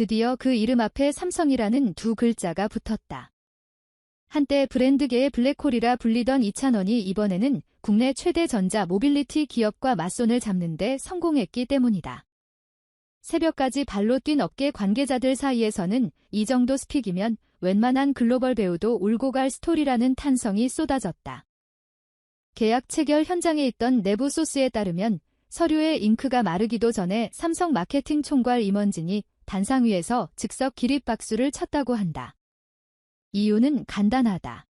드디어 그 이름 앞에 삼성이라는 두 글자가 붙었다. 한때 브랜드계의 블랙홀이라 불리던 이찬원이 이번에는 국내 최대 전자 모빌리티 기업과 맞손을 잡는 데 성공했기 때문이다. 새벽까지 발로 뛴 업계 관계자들 사이에서는 이 정도 스픽이면 웬만한 글로벌 배우도 울고 갈 스토리라는 탄성이 쏟아졌다. 계약 체결 현장에 있던 내부 소스에 따르면 서류에 잉크가 마르기도 전에 삼성 마케팅 총괄 임원진이 단상 위에서 즉석 기립박수를 쳤다고 한다. 이유는 간단하다.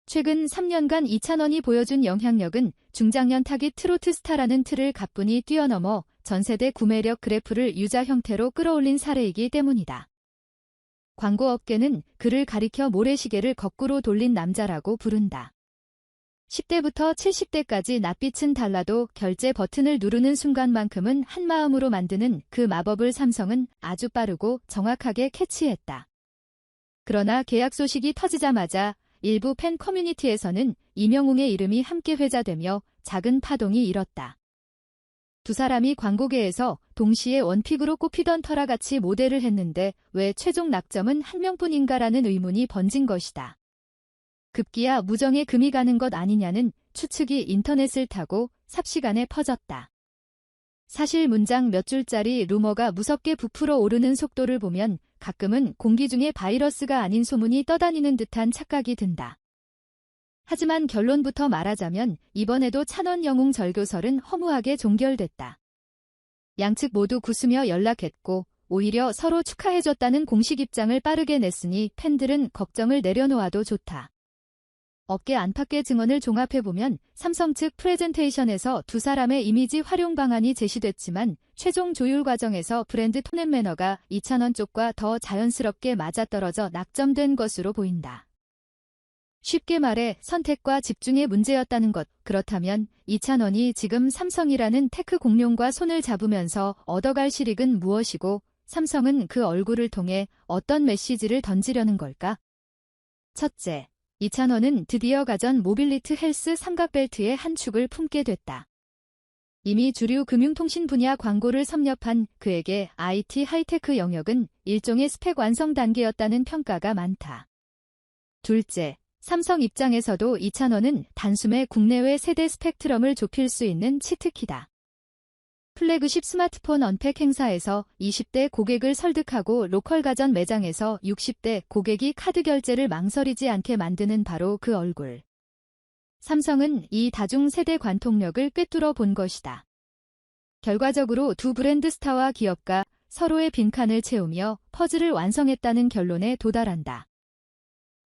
최근 3년간 이찬원이 보여준 영향력은 중장년 타깃 트로트 스타라는 틀을 가뿐히 뛰어넘어 전세대 구매력 그래프를 유자 형태로 끌어올린 사례이기 때문이다. 광고업계는 그를 가리켜 모래시계를 거꾸로 돌린 남자라고 부른다. 10대부터 70대까지 낯빛은 달라도 결제 버튼을 누르는 순간만큼은 한마음으로 만드는 그 마법을 삼성은 아주 빠르고 정확하게 캐치했다. 그러나 계약 소식이 터지자마자 일부 팬 커뮤니티에서는 이명웅의 이름이 함께 회자되며 작은 파동이 일었다. 두 사람이 광고계에서 동시에 원픽으로 꼽히던 터라 같이 모델을 했는데 왜 최종 낙점은 한 명뿐인가라는 의문이 번진 것이다. 급기야 무정에 금이 가는 것 아니냐는 추측이 인터넷을 타고 삽시간에 퍼졌다. 사실 문장 몇 줄짜리 루머가 무섭게 부풀어 오르는 속도를 보면 가끔은 공기 중에 바이러스가 아닌 소문이 떠다니는 듯한 착각이 든다. 하지만 결론부터 말하자면 이번에도 찬원 영웅 절교설은 허무하게 종결됐다. 양측 모두 웃으며 연락했고 오히려 서로 축하해줬다는 공식 입장을 빠르게 냈으니 팬들은 걱정을 내려놓아도 좋다. 업계 안팎의 증언을 종합해보면 삼성 측 프레젠테이션에서 두 사람의 이미지 활용 방안이 제시됐지만 최종 조율 과정에서 브랜드 톤 앤 매너가 이찬원 쪽과 더 자연스럽게 맞아떨어져 낙점된 것으로 보인다. 쉽게 말해 선택과 집중의 문제였다는 것. 그렇다면 이찬원이 지금 삼성이라는 테크 공룡과 손을 잡으면서 얻어갈 실익은 무엇이고 삼성은 그 얼굴을 통해 어떤 메시지를 던지려는 걸까? 첫째, 이찬원은 드디어 가전 모빌리티 헬스 삼각벨트의 한 축을 품게 됐다. 이미 주류 금융통신 분야 광고를 섭렵한 그에게 IT 하이테크 영역은 일종의 스펙 완성 단계였다는 평가가 많다. 둘째, 삼성 입장에서도 이찬원은 단숨에 국내외 세대 스펙트럼을 좁힐 수 있는 치트키다. 플래그십 스마트폰 언팩 행사에서 20대 고객을 설득하고 로컬 가전 매장에서 60대 고객이 카드 결제를 망설이지 않게 만드는 바로 그 얼굴. 삼성은 이 다중 세대 관통력을 꿰뚫어 본 것이다. 결과적으로 두 브랜드 스타와 기업가 서로의 빈칸을 채우며 퍼즐을 완성했다는 결론에 도달한다.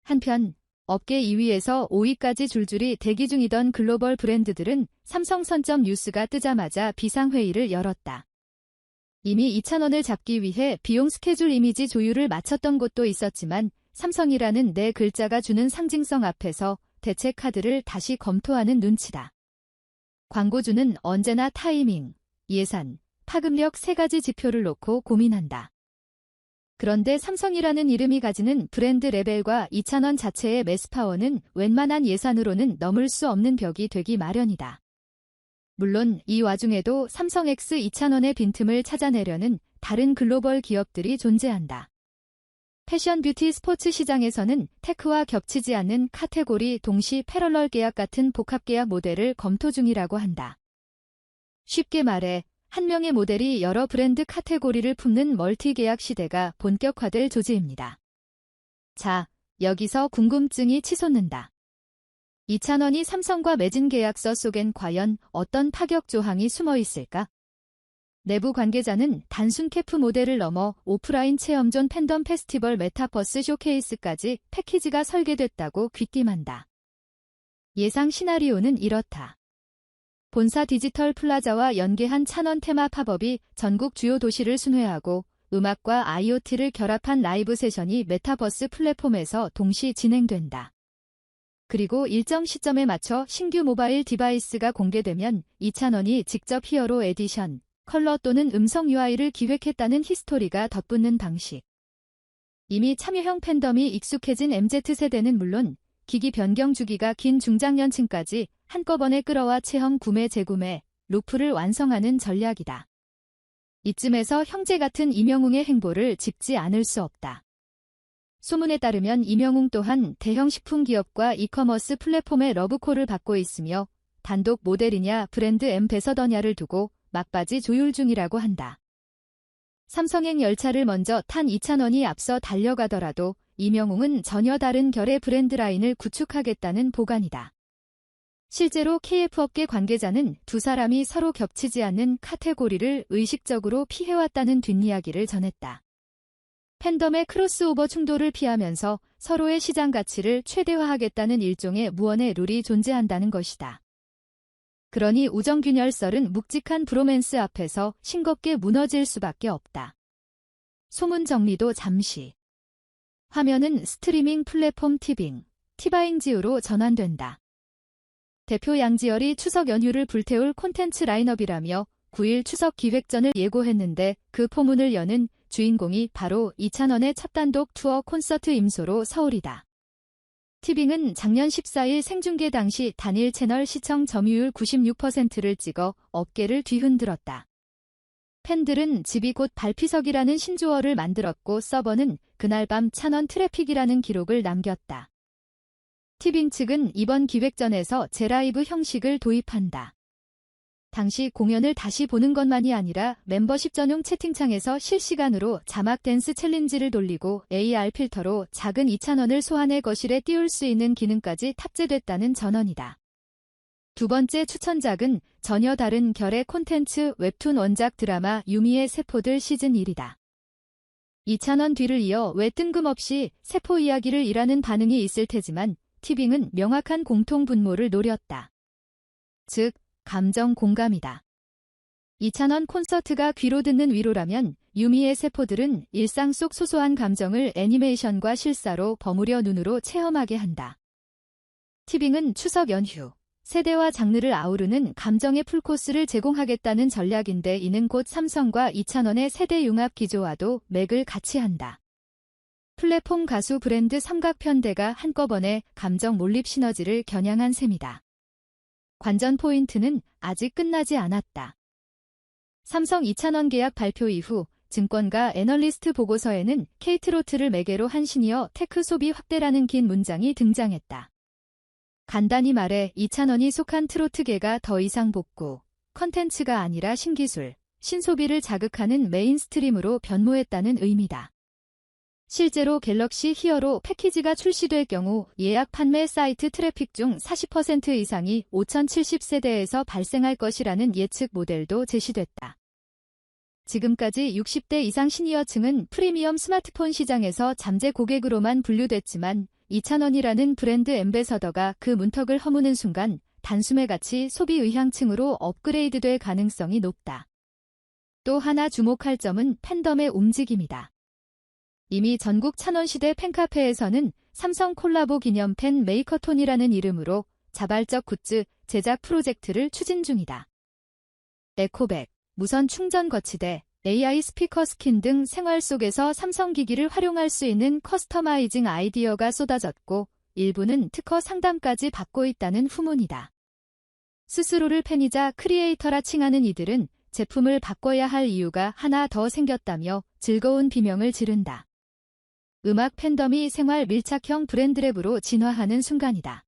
한편 업계 2위에서 5위까지 줄줄이 대기 중이던 글로벌 브랜드들은 삼성 선점 뉴스가 뜨자마자 비상회의를 열었다. 이미 이찬원을 잡기 위해 비용 스케줄 이미지 조율을 마쳤던 곳도 있었지만 삼성이라는 네 글자가 주는 상징성 앞에서 대체 카드를 다시 검토하는 눈치다. 광고주는 언제나 타이밍, 예산, 파급력 세 가지 지표를 놓고 고민한다. 그런데 삼성이라는 이름이 가지는 브랜드 레벨과 이찬원 자체의 매스파워는 웬만한 예산으로는 넘을 수 없는 벽이 되기 마련이다. 물론 이 와중에도 삼성 X 이찬원의 빈틈을 찾아내려는 다른 글로벌 기업들이 존재한다. 패션 뷰티 스포츠 시장에서는 테크와 겹치지 않는 카테고리 동시 패럴럴 계약 같은 복합 계약 모델을 검토 중이라고 한다. 쉽게 말해 한 명의 모델이 여러 브랜드 카테고리를 품는 멀티 계약 시대가 본격화될 조짐입니다. 자, 여기서 궁금증이 치솟는다. 이찬원이 삼성과 맺은 계약서 속엔 과연 어떤 파격 조항이 숨어 있을까? 내부 관계자는 단순 캐프 모델을 넘어 오프라인 체험존 팬덤 페스티벌 메타버스 쇼케이스까지 패키지가 설계됐다고 귀띔한다. 예상 시나리오는 이렇다. 본사 디지털 플라자와 연계한 찬원 테마 팝업이 전국 주요 도시를 순회하고 음악과 IoT를 결합한 라이브 세션이 메타버스 플랫폼에서 동시 진행된다. 그리고 일정 시점에 맞춰 신규 모바일 디바이스가 공개되면 이찬원이 직접 히어로 에디션, 컬러 또는 음성 UI를 기획했다는 히스토리가 덧붙는 방식. 이미 참여형 팬덤이 익숙해진 MZ세대는 물론 기기 변경 주기가 긴 중장년층까지 한꺼번에 끌어와 체험 구매 재구매, 루프를 완성하는 전략이다. 이쯤에서 형제 같은 이명웅의 행보를 짚지 않을 수 없다. 소문에 따르면 이명웅 또한 대형 식품기업과 이커머스 플랫폼의 러브콜을 받고 있으며 단독 모델이냐 브랜드 앰베서더냐를 두고 막바지 조율 중이라고 한다. 삼성행 열차를 먼저 탄 이찬원이 앞서 달려가더라도 이명웅은 전혀 다른 결의 브랜드 라인을 구축하겠다는 보관이다. 실제로 KF 업계 관계자는 두 사람이 서로 겹치지 않는 카테고리를 의식적으로 피해왔다는 뒷이야기를 전했다. 팬덤의 크로스오버 충돌을 피하면서 서로의 시장 가치를 최대화하겠다는 일종의 무언의 룰이 존재한다는 것이다. 그러니 우정균열 썰은 묵직한 브로맨스 앞에서 싱겁게 무너질 수밖에 없다. 소문 정리도 잠시. 화면은 스트리밍 플랫폼 티바잉지우로 전환된다. 대표 양지열이 추석 연휴를 불태울 콘텐츠 라인업이라며 9일 추석 기획전을 예고했는데 그 포문을 여는 주인공이 바로 이찬원의 첫 단독 투어 콘서트 임소로 서울이다. 티빙은 작년 14일 생중계 당시 단일 채널 시청 점유율 96%를 찍어 업계를 뒤흔들었다. 팬들은 집이 곧 발피석이라는 신조어를 만들었고 서버는 그날 밤 찬원 트래픽이라는 기록을 남겼다. 티빙 측은 이번 기획전에서 재라이브 형식을 도입한다. 당시 공연을 다시 보는 것만이 아니라 멤버십 전용 채팅창에서 실시간으로 자막 댄스 챌린지를 돌리고 AR 필터로 작은 이찬원을 소환해 거실에 띄울 수 있는 기능까지 탑재됐다는 전언이다. 두 번째 추천작은 전혀 다른 결의 콘텐츠 웹툰 원작 드라마 유미의 세포들 시즌 1이다. 이찬원 뒤를 이어 왜 뜬금없이 세포 이야기를 이라는 반응이 있을 테지만 티빙은 명확한 공통 분모를 노렸다. 즉, 감정 공감이다. 이찬원 콘서트가 귀로 듣는 위로라면 유미의 세포들은 일상 속 소소한 감정을 애니메이션과 실사로 버무려 눈으로 체험하게 한다. 티빙은 추석 연휴, 세대와 장르를 아우르는 감정의 풀코스를 제공하겠다는 전략인데 이는 곧 삼성과 이찬원의 세대 융합 기조와도 맥을 같이 한다. 플랫폼 가수 브랜드 삼각편대가 한꺼번에 감정 몰입 시너지를 겨냥한 셈이다. 관전 포인트는 아직 끝나지 않았다. 삼성 이찬원 계약 발표 이후 증권가 애널리스트 보고서에는 K트로트를 매개로 한 시니어 테크 소비 확대라는 긴 문장이 등장했다. 간단히 말해 이찬원이 속한 트로트계가 더 이상 복구, 컨텐츠가 아니라 신기술, 신소비를 자극하는 메인스트림으로 변모했다는 의미다. 실제로 갤럭시 히어로 패키지가 출시될 경우 예약 판매 사이트 트래픽 중 40% 이상이 5070세대에서 발생할 것이라는 예측 모델도 제시됐다. 지금까지 60대 이상 시니어층은 프리미엄 스마트폰 시장에서 잠재 고객으로만 분류됐지만 이찬원이라는 브랜드 앰베서더가 그 문턱을 허무는 순간 단숨에같이 소비 의향층으로 업그레이드될 가능성이 높다. 또 하나 주목할 점은 팬덤의 움직임이다. 이미 전국 찬원시대 팬카페에서는 삼성 콜라보 기념 팬 메이커톤이라는 이름으로 자발적 굿즈 제작 프로젝트를 추진 중이다. 에코백, 무선 충전 거치대, AI 스피커 스킨 등 생활 속에서 삼성 기기를 활용할 수 있는 커스터마이징 아이디어가 쏟아졌고 일부는 특허 상담까지 받고 있다는 후문이다. 스스로를 팬이자 크리에이터라 칭하는 이들은 제품을 바꿔야 할 이유가 하나 더 생겼다며 즐거운 비명을 지른다. 음악 팬덤이 생활 밀착형 브랜드랩으로 진화하는 순간이다.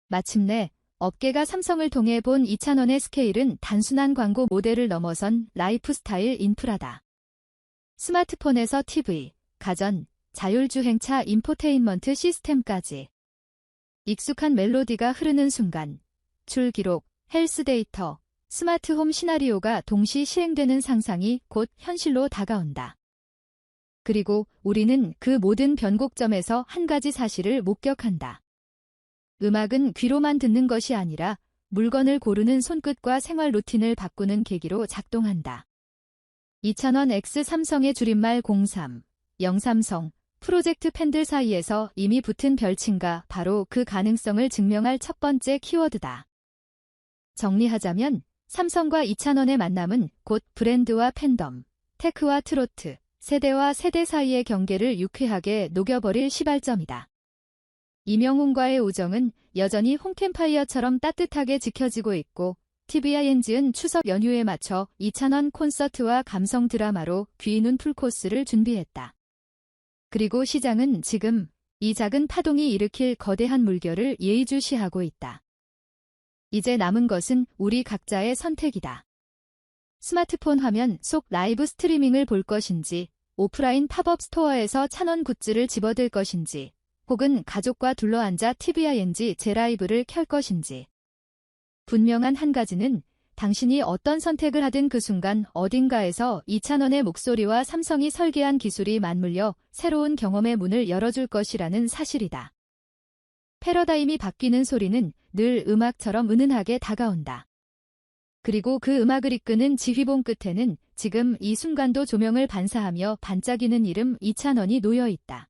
마침내 업계가 삼성을 통해 본 이찬원의 스케일은 단순한 광고 모델을 넘어선 라이프스타일 인프라다. 스마트폰에서 TV, 가전, 자율주행차 인포테인먼트 시스템까지 익숙한 멜로디가 흐르는 순간 출 기록, 헬스 데이터, 스마트홈 시나리오가 동시 시행되는 상상이 곧 현실로 다가온다. 그리고 우리는 그 모든 변곡점에서 한 가지 사실을 목격한다. 음악은 귀로만 듣는 것이 아니라 물건을 고르는 손끝과 생활 루틴을 바꾸는 계기로 작동한다. 이찬원 X 삼성의 줄임말 03, 영삼성, 프로젝트 팬들 사이에서 이미 붙은 별칭가 바로 그 가능성을 증명할 첫 번째 키워드다. 정리하자면 삼성과 이찬원의 만남은 곧 브랜드와 팬덤, 테크와 트로트, 세대와 세대 사이의 경계를 유쾌하게 녹여버릴 시발점이다. 이명웅과의 우정은 여전히 홈캠파이어처럼 따뜻하게 지켜지고 있고 TVING은 추석 연휴에 맞춰 이찬원 콘서트와 감성 드라마로 귀인운 풀코스를 준비했다. 그리고 시장은 지금 이 작은 파동이 일으킬 거대한 물결을 예의주시하고 있다. 이제 남은 것은 우리 각자의 선택이다. 스마트폰 화면 속 라이브 스트리밍을 볼 것인지, 오프라인 팝업 스토어에서 찬원 굿즈를 집어들 것인지, 혹은 가족과 둘러앉아 TVING 제라이브를 켤 것인지. 분명한 한 가지는 당신이 어떤 선택을 하든 그 순간 어딘가에서 이찬원의 목소리와 삼성이 설계한 기술이 맞물려 새로운 경험의 문을 열어줄 것이라는 사실이다. 패러다임이 바뀌는 소리는 늘 음악처럼 은은하게 다가온다. 그리고 그 음악을 이끄는 지휘봉 끝에는 지금 이 순간도 조명을 반사하며 반짝이는 이름 이찬원이 놓여 있다.